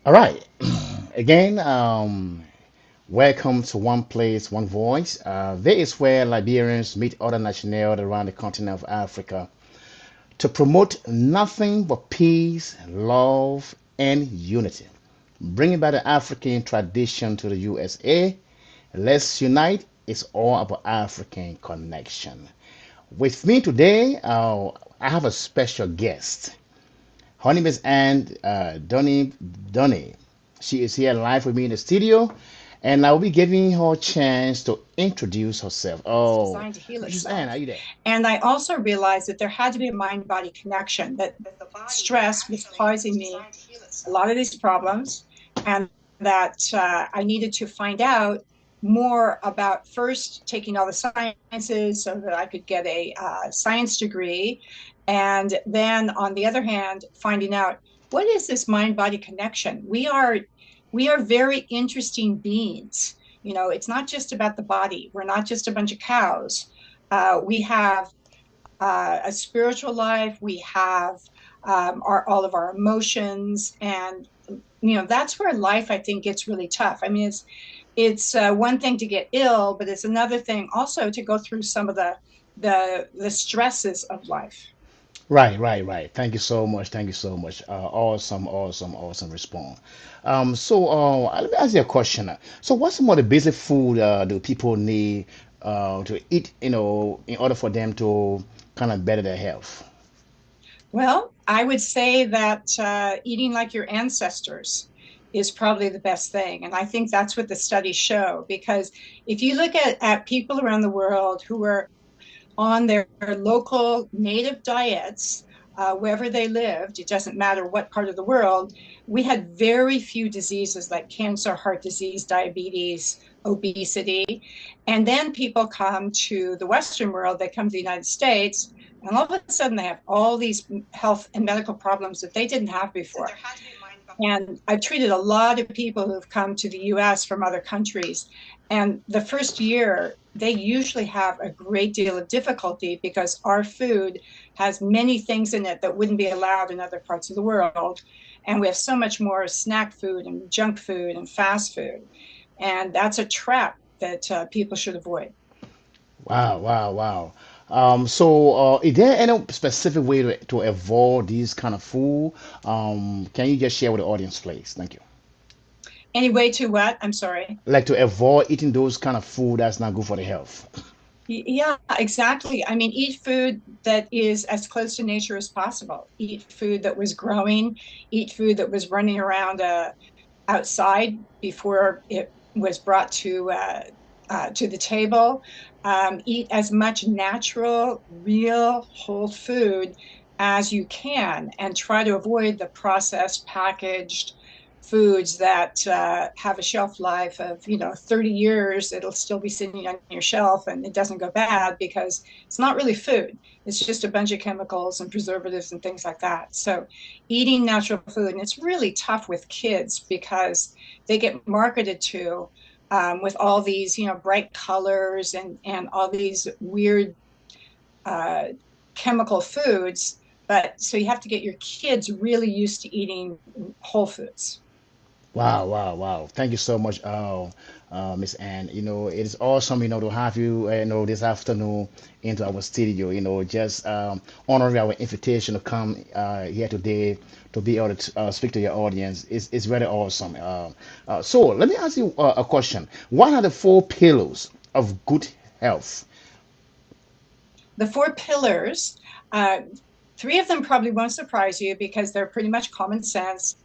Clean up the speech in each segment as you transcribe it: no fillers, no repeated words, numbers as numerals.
All right. Again, welcome to One Place, One Voice. This is where Liberians meet other nationals around the continent of Africa to promote nothing but peace, love, and unity. Bringing back the African tradition to the USA. Let's unite. It's all about African connection. With me today, I have a special guest. Her name is Anne Donny. She is here live with me in the studio, and I'll be giving her a chance to introduce herself. It's Oh, designed to heal Mrs. Anne, are itself. you there? And I also realized that there had to be a mind body connection, that stress was causing me a lot of these problems, and that I needed to find out more about first taking all the sciences so that I could get a science degree. And then on the other hand, finding out what is this mind body connection? We are very interesting beings. It's not just about the body. We're not just a bunch of cows. We have a spiritual life. We have all of our emotions, and that's where life, I think, gets really tough. I mean, it's one thing to get ill, but it's another thing also to go through some of the stresses of life. Right. Thank you so much. Thank you so much. Awesome response. Let me ask you a question. So, what's some of the basic food do people need to eat, in order for them to kind of better their health? Well, I would say that eating like your ancestors is probably the best thing. And I think that's what the studies show. Because if you look at people around the world who are on their local native diets, wherever they lived, it doesn't matter what part of the world, we had very few diseases like cancer, heart disease, diabetes, obesity. And then people come to the Western world, they come to the United States, and all of a sudden they have all these health and medical problems that they didn't have before. And I've treated a lot of people who've come to the US from other countries. And the first year, they usually have a great deal of difficulty because our food has many things in it that wouldn't be allowed in other parts of the world. And we have so much more snack food and junk food and fast food. And that's a trap that people should avoid. Wow. Is there any specific way to avoid these kind of food? Can you just share with the audience, please? Thank you. Anyway, to what? I'm sorry. Like to avoid eating those kind of food that's not good for the health. Yeah, exactly. I mean, eat food that is as close to nature as possible. Eat food that was growing, eat food that was running around outside before it was brought to the table. Eat as much natural, real, whole food as you can, and try to avoid the processed, packaged foods that have a shelf life of 30 years. It'll still be sitting on your shelf and it doesn't go bad because it's not really food. It's just a bunch of chemicals and preservatives and things like that. So eating natural food, and it's really tough with kids because they get marketed to with all these bright colors and all these weird uh, chemical foods. But so you have to get your kids really used to eating whole foods. Wow. Thank you so much, Miss Anne. It is awesome, to have you, this afternoon into our studio, just honoring our invitation to come here today to be able to speak to your audience. It's very awesome. So let me ask you a question. What are the four pillars of good health? The four pillars, uh, three of them probably won't surprise you because they're pretty much common sense.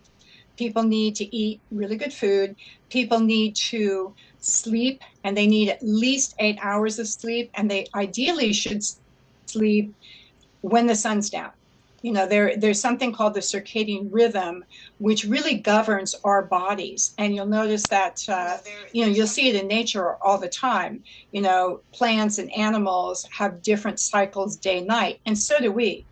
People need to eat really good food. People need to sleep, and they need at least 8 hours of sleep. And they ideally should sleep when the sun's down. There's something called the circadian rhythm, which really governs our bodies. And you'll notice that, you'll see it in nature all the time. Plants and animals have different cycles day, night, and so do we.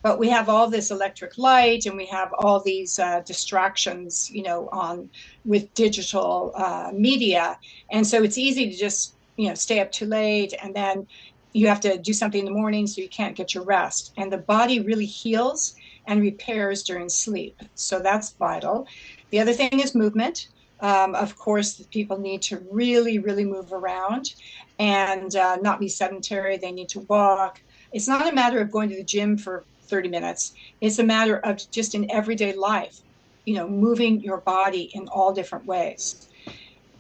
But we have all this electric light and we have all these distractions, on with digital media. And so it's easy to just, stay up too late, and then you have to do something in the morning so you can't get your rest. And the body really heals and repairs during sleep. So that's vital. The other thing is movement. Of course, people need to really, really move around and not be sedentary. They need to walk. It's not a matter of going to the gym for 30 minutes. It's a matter of just in everyday life, moving your body in all different ways.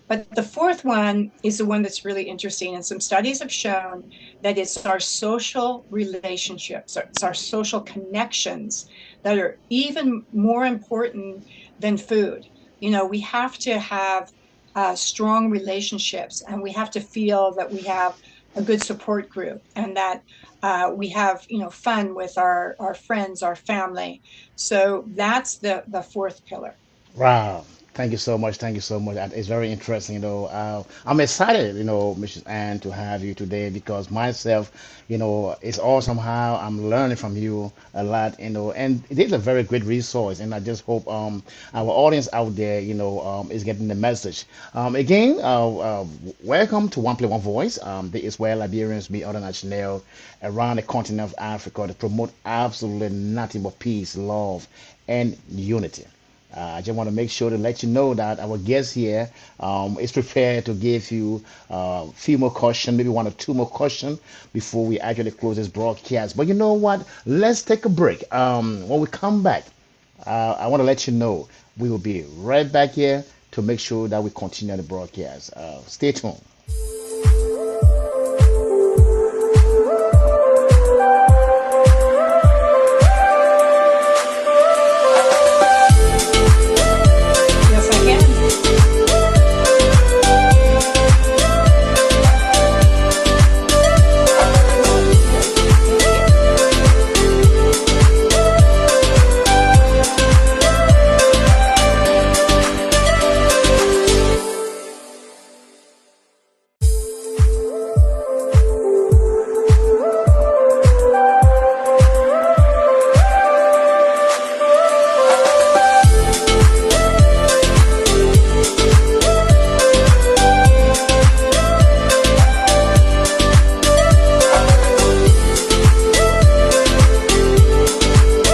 But the fourth one is the one that's really interesting. And some studies have shown that it's our social relationships, it's our social connections that are even more important than food. We have to have strong relationships, and we have to feel that we have a good support group, and that we have fun with our friends, our family. So that's the fourth pillar. Wow. Thank you so much. Thank you so much. It's very interesting. I'm excited, Mrs. Ann, to have you today because myself, it's awesome how I'm learning from you a lot, and it is a very great resource. And I just hope our audience out there, is getting the message. Again, welcome to One Play One Voice. This is where Liberians meet other nationals around the continent of Africa to promote absolutely nothing but peace, love, and unity. I just want to make sure to let you know that our guest here is prepared to give you a few more questions, maybe one or two more questions before we actually close this broadcast. But you know what? Let's take a break. When we come back, I want to let you know we will be right back here to make sure that we continue the broadcast. Stay tuned. Yes, I can. Cool. Good. Thank you.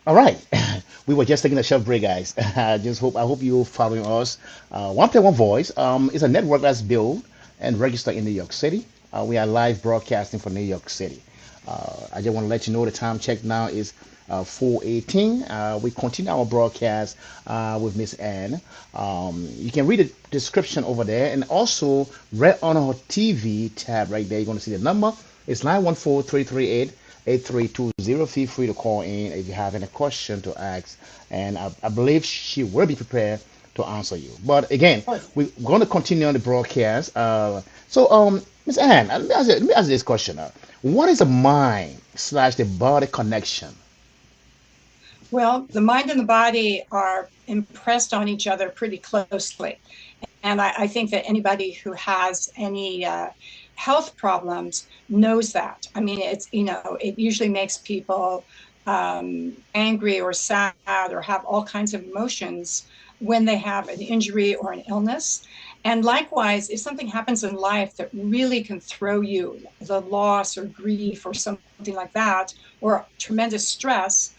All right. We were just taking a short break, guys. I hope you're following us. One Play One Voice is a network that's built and registered in New York City. We are live broadcasting from New York City. I just want to let you know the time check now is 4:18. We continue our broadcast with Miss Anne. You can read the description over there, and also right on our TV tab right there, you're going to see the number. It's 914-338-8320. Feel free to call in if you have any question to ask, and I believe she will be prepared to answer you. But again, Of course. we're going to continue on the broadcast. Miss Anne, let me ask you this question. What is the mind slash the body connection? Well, the mind and the body are impressed on each other pretty closely. And I think that anybody who has any health problems knows that. I mean, it usually makes people angry or sad or have all kinds of emotions when they have an injury or an illness. And likewise, if something happens in life that really can throw you, the loss or grief or something like that, or tremendous stress,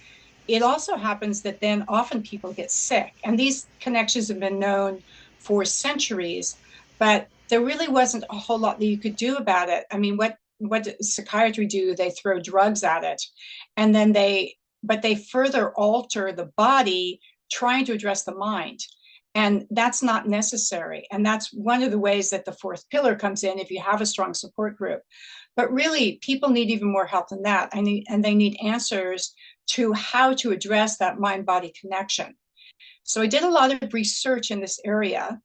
it also happens that then often people get sick. And these connections have been known for centuries, but there really wasn't a whole lot that you could do about it. I mean, what does psychiatry do? They throw drugs at it, and then they further alter the body trying to address the mind. And that's not necessary. And that's one of the ways that the fourth pillar comes in if you have a strong support group. But really, people need even more help than that. And they need answers to how to address that mind body connection. So I did a lot of research in this area,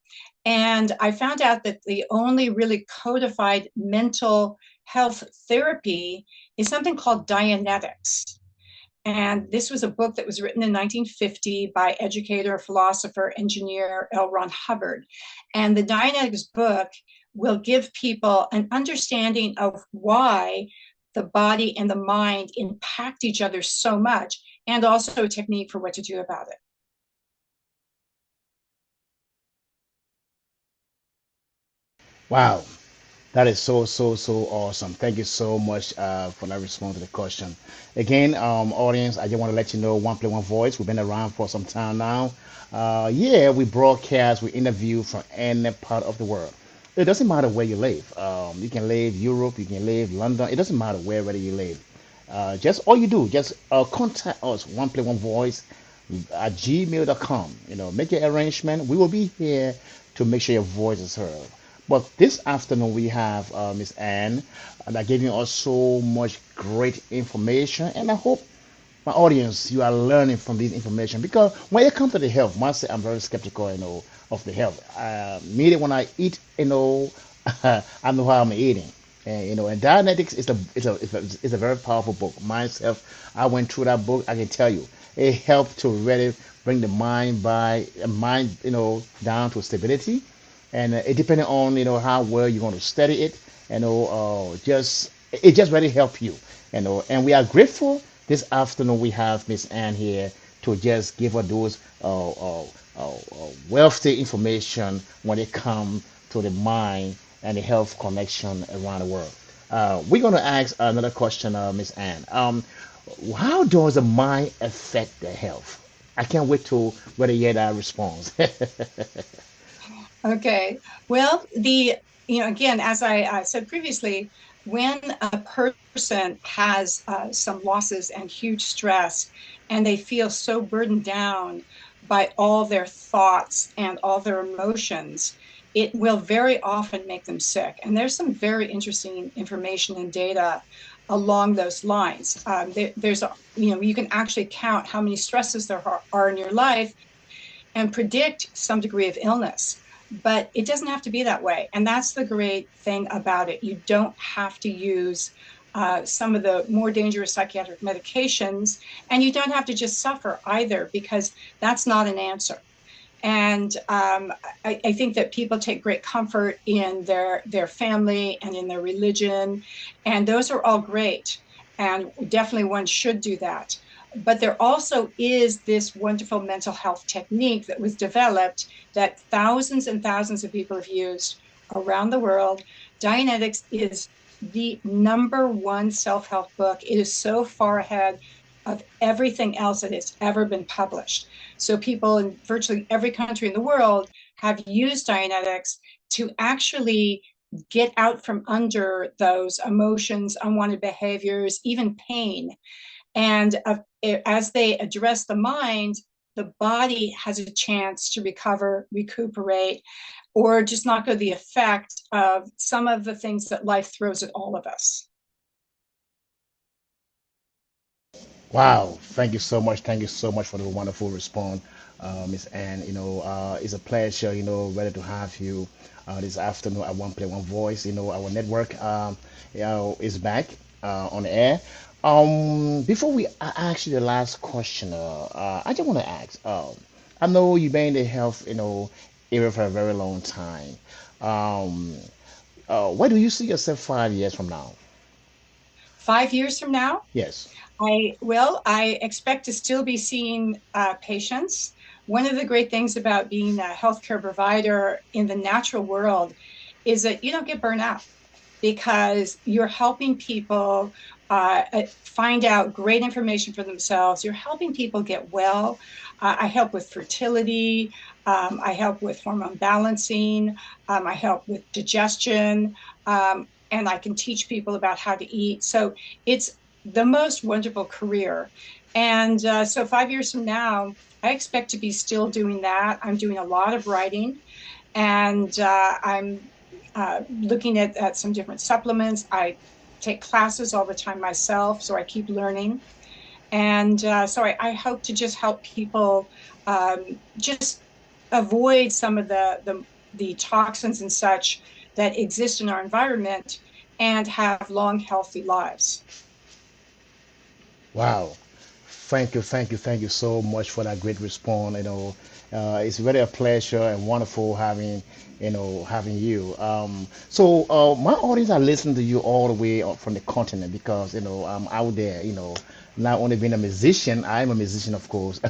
and I found out that the only really codified mental health therapy is something called Dianetics. And this was a book that was written in 1950 by educator, philosopher, engineer L. Ron Hubbard. And the Dianetics book will give people an understanding of why the body and the mind impact each other so much, and also a technique for what to do about it. Wow. That is so awesome. Thank you so much for that response to the question. Again, audience, I just want to let you know, One Play One Voice. We've been around for some time now. Yeah, we broadcast, we interview from any part of the world. It doesn't matter where you live. You can live Europe, you can live London. It doesn't matter wherever you live. Just all you do, just contact us, One Play One Voice at gmail.com. Make your arrangement. We will be here to make sure your voice is heard. But this afternoon we have Miss Anne that giving us so much great information, and I hope my audience you are learning from this information because when it comes to the health, myself I'm very skeptical, of the health. Me when I eat, I know how I'm eating. And Dianetics is a very powerful book. Myself, I went through that book. I can tell you, it helped to really bring the mind, down to stability, and it depending on how well you're going to study it, just it just really help you, And we are grateful this afternoon. We have Miss Anne here to just give us those wealthy information when it comes to the mind and the health connection around the world. We're going to ask another question, Miss Anne. How does the mind affect the health? I can't wait to whether you hear that response. Okay. Well, again, as I said previously, when a person has some losses and huge stress, and they feel so burdened down by all their thoughts and all their emotions, it will very often make them sick. And there's some very interesting information and data along those lines. You can actually count how many stresses there are in your life and predict some degree of illness. But it doesn't have to be that way. And that's the great thing about it. You don't have to use some of the more dangerous psychiatric medications, and you don't have to just suffer either, because that's not an answer. And I think that people take great comfort in their family and in their religion, and those are all great. And definitely one should do that. But there also is this wonderful mental health technique that was developed that thousands and thousands of people have used around the world. Dianetics is the number one self-help book. It is so far ahead of everything else that has ever been published. So people in virtually every country in the world have used Dianetics to actually get out from under those emotions, unwanted behaviors, even pain. And as they address the mind, the body has a chance to recover, recuperate, or just not go the effect of some of the things that life throws at all of us. Wow, thank you so much. Thank you so much for the wonderful response, Miss Anne. It's a pleasure, ready to have you this afternoon at One Play One Voice. Our network, is back on the air. Before we ask you the last question, I just want to ask. I know you've been in the health, area for a very long time. Um, where do you see yourself 5 years from now? 5 years from now, Yes. I expect to still be seeing patients. One of the great things about being a healthcare provider in the natural world is that you don't get burnt out, because you're helping people find out great information for themselves. You're helping people get well. I help with fertility. I help with hormone balancing. I help with digestion. And I can teach people about how to eat. So it's the most wonderful career. And so 5 years from now, I expect to be still doing that. I'm doing a lot of writing, and I'm looking at some different supplements. I take classes all the time myself, so I keep learning. And so I hope to just help people just avoid some of the toxins and such that exist in our environment, and have long, healthy lives. Wow. Thank you so much for that great response. It's really a pleasure and wonderful having you. So my audience are listening to you all the way up from the continent because I'm out there. Not only being a musician, I'm a musician, of course.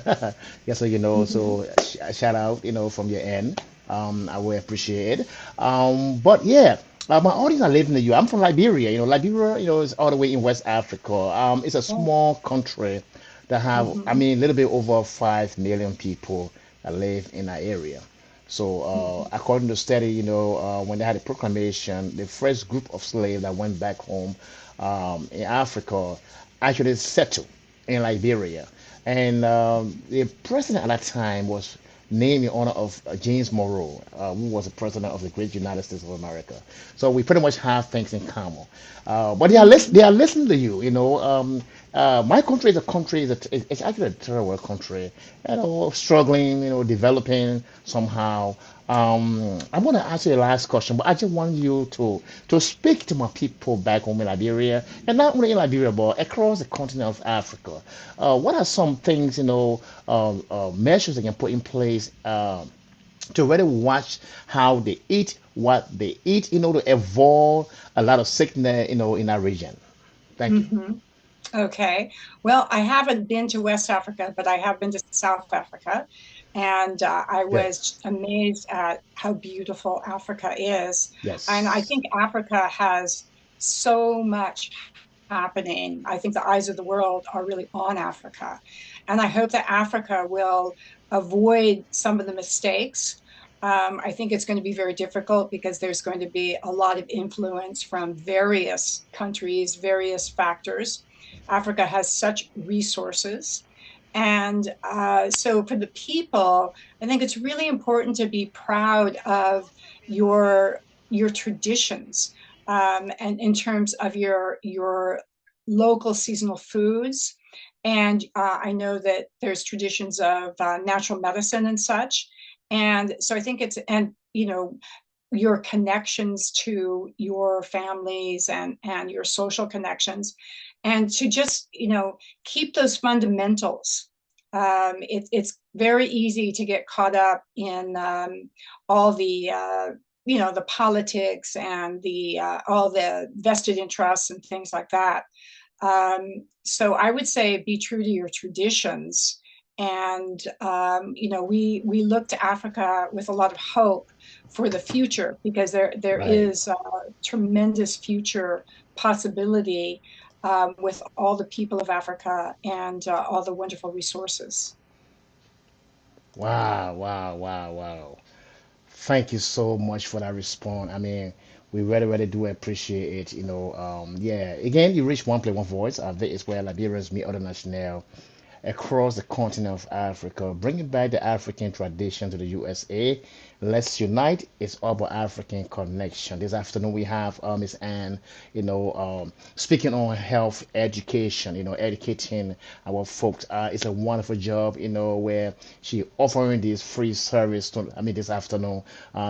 Yeah, so so shout out, from your end. I will appreciate it. But yeah. My audience are living in the U. I'm from Liberia. Liberia, is all the way in West Africa. It's a Oh, small country that have, I mhm, mean, a little bit over 5 million people that live in that area. So, mhm, according to study, when they had a proclamation, the first group of slaves that went back home in Africa actually settled in Liberia. And the president at that time was named in honor of James Monroe, who was the president of the great United States of America. So we pretty much have things in common. But mhm. they are listening to you. My country is a country that it's actually a third world country. Struggling. Developing somehow. I'm going to ask you the last question, but I just want you to speak to my people back home in Liberia, and not only in Liberia, but across the continent of Africa. What are some things, measures they can put in place to really watch how they eat, what they eat, to avoid a lot of sickness, in our region? Thank you. Mhm. Okay. Well, I haven't been to West Africa, but I have been to South Africa. And I Good. was amazed at how beautiful Africa is. And I Yes. think Africa has so much happening. I think the eyes of the world are really on Africa. And I hope that Africa will avoid some of the mistakes. I think it's going to be very difficult because there's going to be a lot of influence from various countries, various factors. Africa has such resources. And so for the people, I think it's really important to be proud of your traditions, and in terms of your local seasonal foods. And I know that there's traditions of natural medicine and such. And so I think it's, and your connections to your families and your social connections, and to just keep those fundamentals. It's very easy to get caught up in all the politics and the all the vested interests and things like that. So I would say be true to your traditions. And we look to Africa with a lot of hope for the future, because there Right. is a tremendous future possibility with all the people of Africa and all the wonderful resources. Wow, wow, wow, wow. Thank you so much for that response. I mean, we really, really do appreciate it. Yeah. Again, you reach one play, one voice. That is where Liberians meet other national across the continent of Africa, bringing back the African tradition to the USA. Let's unite. It's all about African connection. This afternoon we have Miss Anne, speaking on health education, educating our folks. It's a wonderful job, where she offering this free service this afternoon.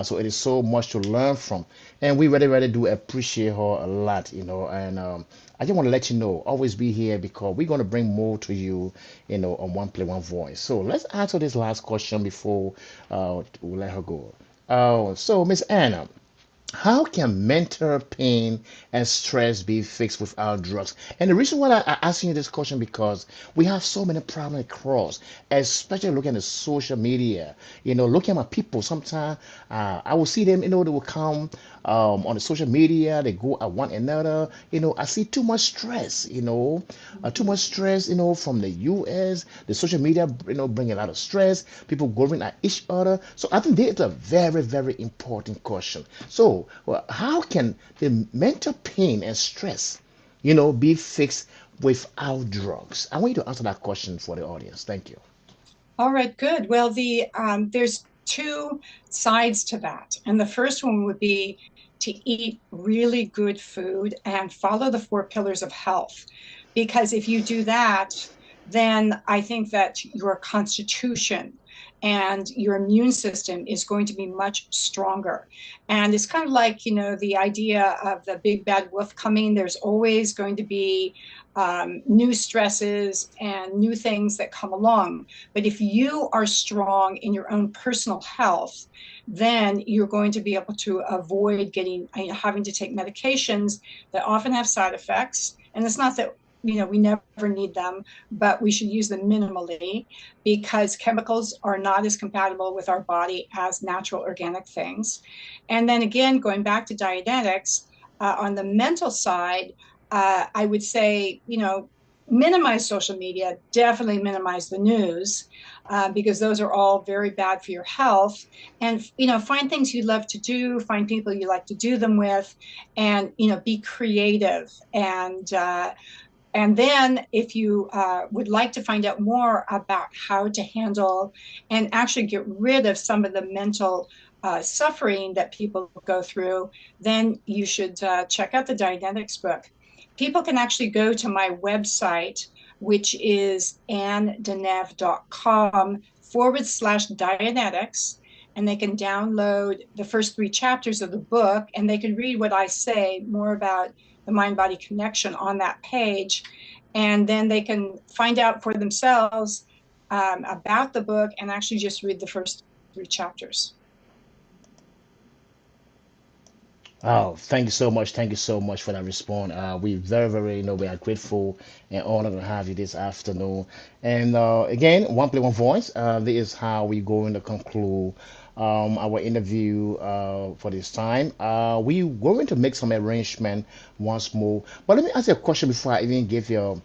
So it is so much to learn from. And we really, really do appreciate her a lot, and I just want to let you know, always be here because we're going to bring more to you, on one play, one voice. So let's answer this last question before we let her go. So Miss Anna, how can mental pain and stress be fixed without drugs? And the reason why I asking you this question because we have so many problems across, especially looking at the social media. Looking at my people. Sometimes I will see them. They will come on the social media. They go at one another. I see too much stress. Too much stress. From the U.S. The social media. Bring a lot of stress. People going at each other. So I think it's a very, very important question. So, well, how can the mental pain and stress, be fixed without drugs? I want you to answer that question for the audience. Thank you. All right, good. Well, there's two sides to that. And the first one would be to eat really good food and follow the four pillars of health. Because if you do that, then I think that your constitution and your immune system is going to be much stronger. And it's kind of like, the idea of the big bad wolf coming. There's always going to be new stresses and new things that come along. But if you are strong in your own personal health, then you're going to be able to avoid having to take medications that often have side effects. And it's not that we never need them, but we should use them minimally because chemicals are not as compatible with our body as natural organic things. And then again, going back to Dianetics, on the mental side, I would say, minimize social media, definitely minimize the news, because those are all very bad for your health. And, find things you love to do, find people you like to do them with, and, be creative. And then, if you would like to find out more about how to handle and actually get rid of some of the mental suffering that people go through, then you should check out the Dianetics book. People can actually go to my website, which is annedunev.com/Dianetics, and they can download the first 3 chapters of the book, and they can read what I say more about the mind body connection on that page. And then they can find out for themselves about the book and actually just read the first 3 chapters. Oh, thank you so much. Thank you so much for that response. We very, very, we are grateful and honored to have you this afternoon. And again, one play, one voice. This is how we going to conclude our interview for this time. We going to make some arrangement once more. But let me ask you a question before I even give your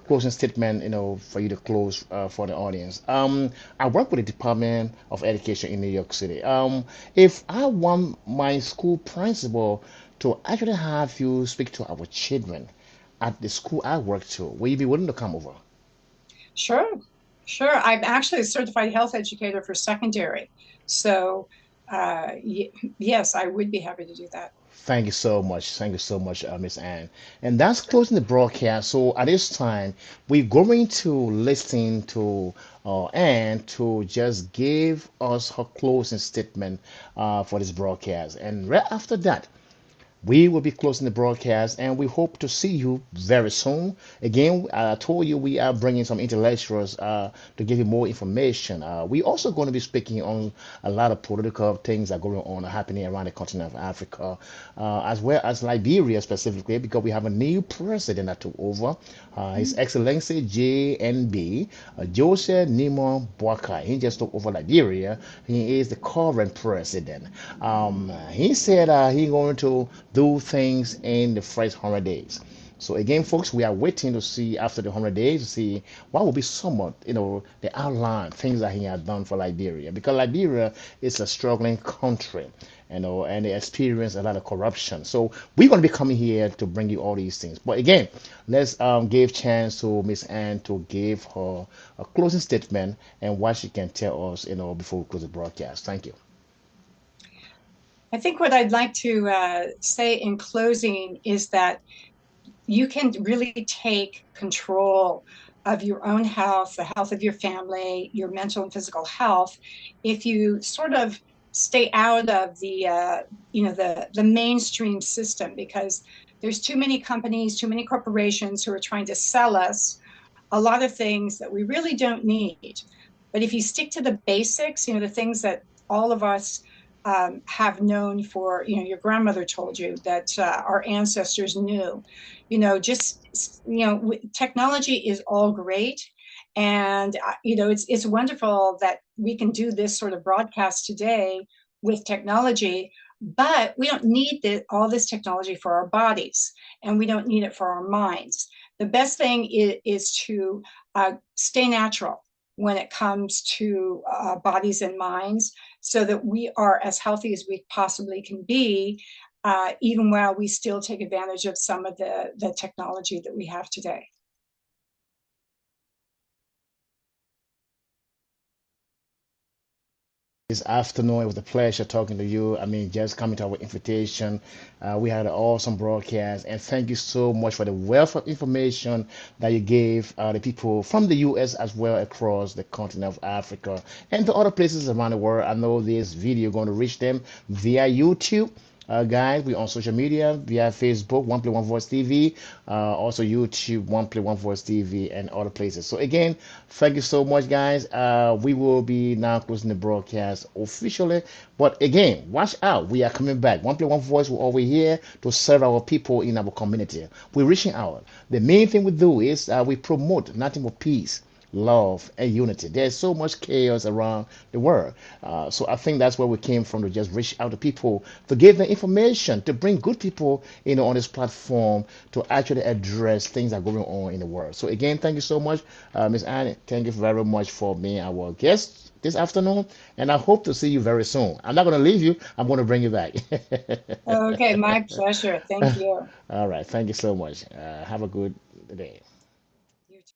closing statement, for you to close for the audience. I work with the Department of Education in New York City. If I want my school principal to actually have you speak to our children at the school I work to, will you be willing to come over? Sure, sure. I'm actually a certified health educator for secondary. So, yes, I would be happy to do that. Thank you so much. Thank you so much, Miss Anne. And that's closing the broadcast. So at this time, we're going to listen to Anne to just give us her closing statement for this broadcast. And right after that, we will be closing the broadcast and we hope to see you very soon. Again, I told you we are bringing some intellectuals to give you more information. We also going to be speaking on a lot of political things that are going on, happening around the continent of Africa, as well as Liberia specifically, because we have a new president that took over, His Excellency JNB, Joseph Nimo Boakai. He just took over Liberia. He is the current president. He said he going to do things in the first 100 days. So again, folks, we are waiting to see after the 100 days to see what will be somewhat, the outline, things that he has done for Liberia. Because Liberia is a struggling country, and they experience a lot of corruption. So we're going to be coming here to bring you all these things. But again, let's give chance to Miss Anne to give her a closing statement and what she can tell us, before we close the broadcast. Thank you. I think what I'd like to say in closing is that you can really take control of your own health, the health of your family, your mental and physical health, if you sort of stay out of the mainstream system, because there's too many companies, too many corporations who are trying to sell us a lot of things that we really don't need. But if you stick to the basics, the things that all of us have known for, your grandmother told you that our ancestors knew, technology is all great. And, it's wonderful that we can do this sort of broadcast today with technology, but we don't need all this technology for our bodies, and we don't need it for our minds. The best thing is to stay natural when it comes to bodies and minds, so that we are as healthy as we possibly can be, even while we still take advantage of some of the technology that we have today. This afternoon. It was a pleasure talking to you. I mean, just coming to our invitation. We had an awesome broadcast, and thank you so much for the wealth of information that you gave the people from the U.S. as well across the continent of Africa and to other places around the world. I know this video going to reach them via YouTube. Guys, we on social media via Facebook, One Play One Voice TV, also YouTube, One Play One Voice TV, and other places. So again, thank you so much, guys. We will be now closing the broadcast officially, but again, watch out. We are coming back. One Play One Voice. We're over here to serve our people in our community. We're reaching out. The main thing we do is we promote nothing but peace, love, and unity. There's so much chaos around the world. So I think that's where we came from, to just reach out to people, to give them information, to bring good people, on this platform to actually address things that are going on in the world. So again, thank you so much, Miss Annie. Thank you very much for being our guest this afternoon, and I hope to see you very soon. I'm not going to leave you. I'm going to bring you back. Okay, my pleasure. Thank you. All right. Thank you so much. Have a good day.